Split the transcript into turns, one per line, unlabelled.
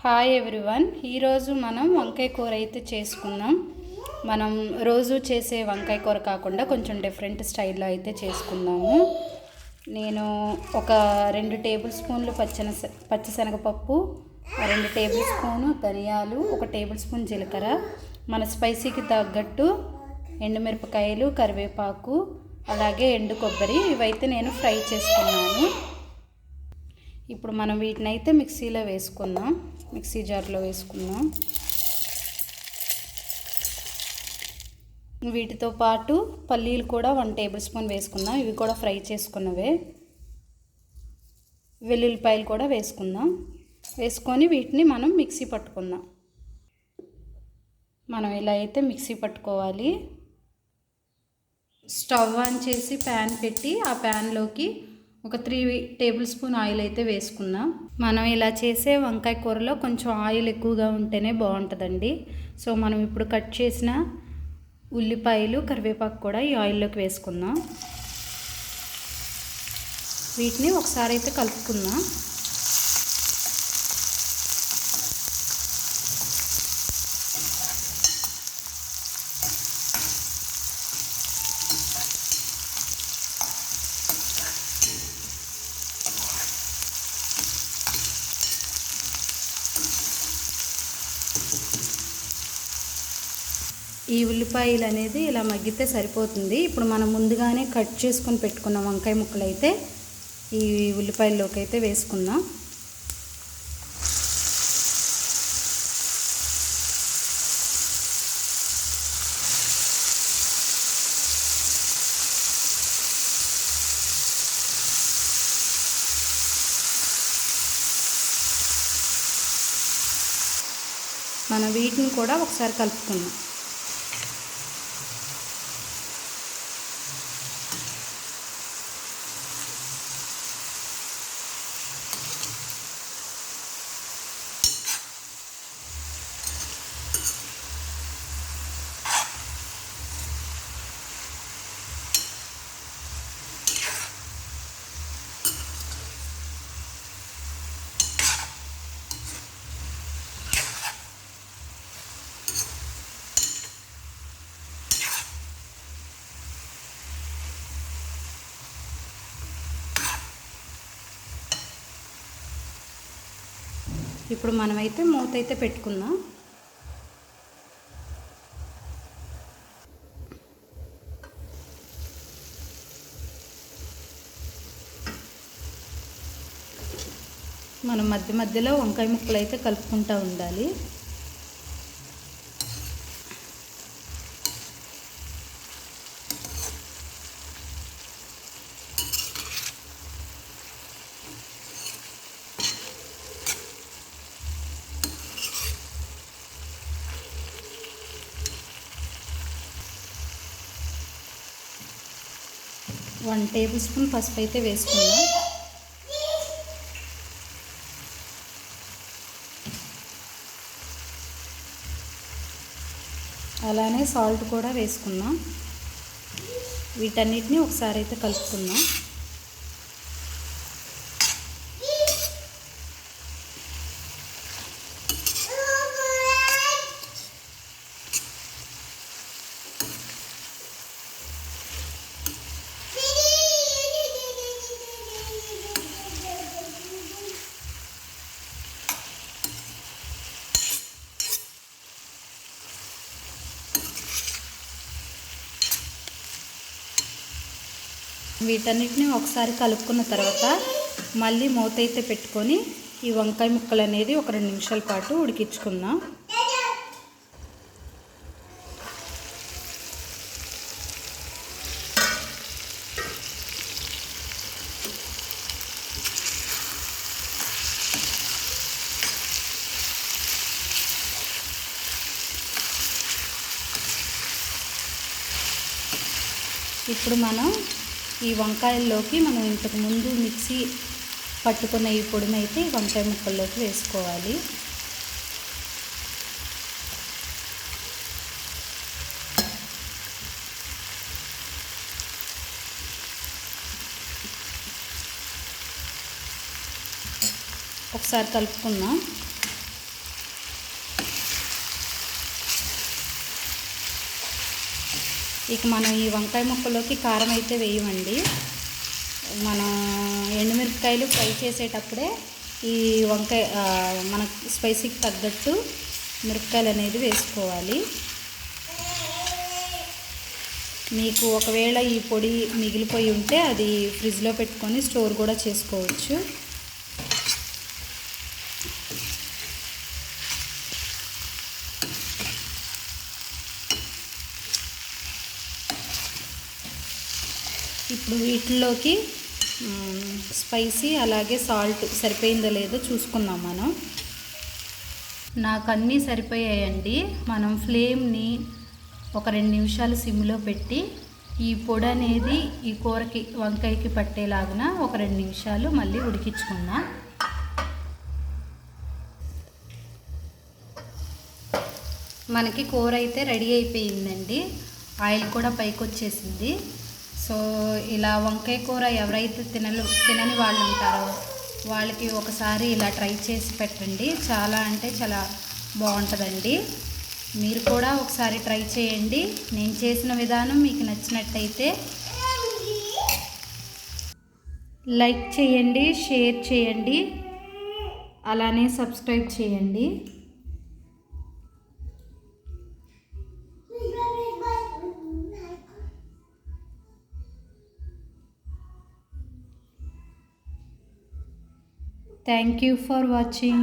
Hi everyone, ఈరోజు మనం వంకాయ కూర అయితే చేసుకుందాం. మనం రోజు చేసే వంకాయ కూర కాకుండా కొంచెం డిఫరెంట్ స్టైల్లో అయితే చేసుకుందాము. నేను ఒక 2 టేబుల్ స్పూన్లు పచ్చిశనగపప్పు, 2 టేబుల్ స్పూను ధనియాలు, 1 టేబుల్ స్పూన్ జీలకర్ర, మన స్పైసీకి తగ్గట్టు ఎండుమిరపకాయలు, కరివేపాకు, అలాగే ఎండు కొబ్బరి, ఇవైతే నేను ఫ్రై చేసుకున్నాను. ఇప్పుడు మనం వీటిని అయితే మిక్సీలో వేసుకుందాం. మిక్సీ జార్లో వేసుకుందాం. వీటితో పాటు పల్లీలు కూడా 1 టేబుల్ స్పూన్ వేసుకుందాం. ఇవి కూడా ఫ్రై చేసుకున్నవే. వెల్లుల్లిపాయలు కూడా వేసుకుందాం. వేసుకొని వీటిని మనం మిక్సీ పట్టుకుందాం. మనం ఇలా అయితే మిక్సీ పట్టుకోవాలి. స్టవ్ ఆన్ చేసి ప్యాన్ పెట్టి ఆ ప్యాన్లోకి ఒక 3 టేబుల్ స్పూన్ ఆయిల్ అయితే వేసుకుందాం. మనం ఇలా చేసే వంకాయ కూరలో కొంచెం ఆయిల్ ఎక్కువగా ఉంటేనే బాగుంటుందండి. సో మనం ఇప్పుడు కట్ చేసిన ఉల్లిపాయలు, కరివేపాకు కూడా ఈ ఆయిల్లోకి వేసుకుందాం. వీటిని ఒకసారి అయితే కలుపుకుందాం. ఈ ఉల్లిపాయలు అనేది ఇలా మగ్గితే సరిపోతుంది. ఇప్పుడు మనం ముందుగానే కట్ చేసుకొని పెట్టుకున్న వంకాయ ముక్కలు అయితే ఈ ఉల్లిపాయల్లోకి అయితే వేసుకుందాం. మనం వీటిని కూడా ఒకసారి కలుపుకుందాం. ఇప్పుడు మనమైతే మూత అయితే పెట్టుకుందాం. మనం మధ్య మధ్యలో వంకాయ ముక్కలు అయితే కలుపుకుంటూ ఉండాలి. వన్ టేబుల్ స్పూన్ పసుపు అయితే వేసుకుందాం. అలానే సాల్ట్ కూడా వేసుకుందాం. వీటన్నిటిని ఒకసారి అయితే కలుపుకుందాం. వీటన్నిటిని ఒకసారి కలుపుకున్న తర్వాత మళ్ళీ మూత అయితే పెట్టుకొని ఈ వంకాయ ముక్కలు అనేది ఒక 2 నిమిషాల పాటు ఉడికించుకుందాం. ఇప్పుడు మనం ఈ వంకాయల్లోకి మనం ఇంతకు ముందు మిక్సీ పట్టుకున్న ఈ పొడిని అయితే వంకాయ ముక్కల్లోకి వేసుకోవాలి. ఒకసారి కలుపుకుందాం. ఇక మనం ఈ వంకాయ ముక్కలోకి కారం అయితే వేయమండి. మనం ఎండుమిరపకాయలు ఫ్రై చేసేటప్పుడే ఈ వంకాయ మన స్పైసీకి తగ్గట్టు మిరపకాయలు అనేది వేసుకోవాలి. మీకు ఒకవేళ ఈ పొడి మిగిలిపోయి ఉంటే అది ఫ్రిడ్జ్లో పెట్టుకొని స్టోర్ కూడా చేసుకోవచ్చు. ఇప్పుడు వీటిలోకి స్పైసీ అలాగే సాల్ట్ సరిపోయిందో లేదో చూసుకుందాం మనం. నాకు అన్నీ సరిపోయాయండి. మనం ఫ్లేమ్ని ఒక 2 నిమిషాలు సిమ్లో పెట్టి ఈ పొడి అనేది ఈ కూరకి వంకాయకి పట్టేలాగున ఒక 2 నిమిషాలు మళ్ళీ ఉడికించుకుందాం. మనకి కూర అయితే రెడీ అయిపోయిందండి. ఆయిల్ కూడా పైకి వచ్చేసింది. సో ఇలా వంకాయ కూర ఎవరైతే తినని వాళ్ళు ఉంటారో వాళ్ళకి ఒకసారి ఇలా ట్రై చేసి పెట్టండి. చాలా అంటే చాలా బాగుంటుందండి. మీరు కూడా ఒకసారి ట్రై చేయండి. నేను చేసిన విధానం మీకు నచ్చినట్టయితే లైక్ చేయండి, షేర్ చేయండి, అలానే సబ్స్క్రైబ్ చేయండి. Thank you for watching.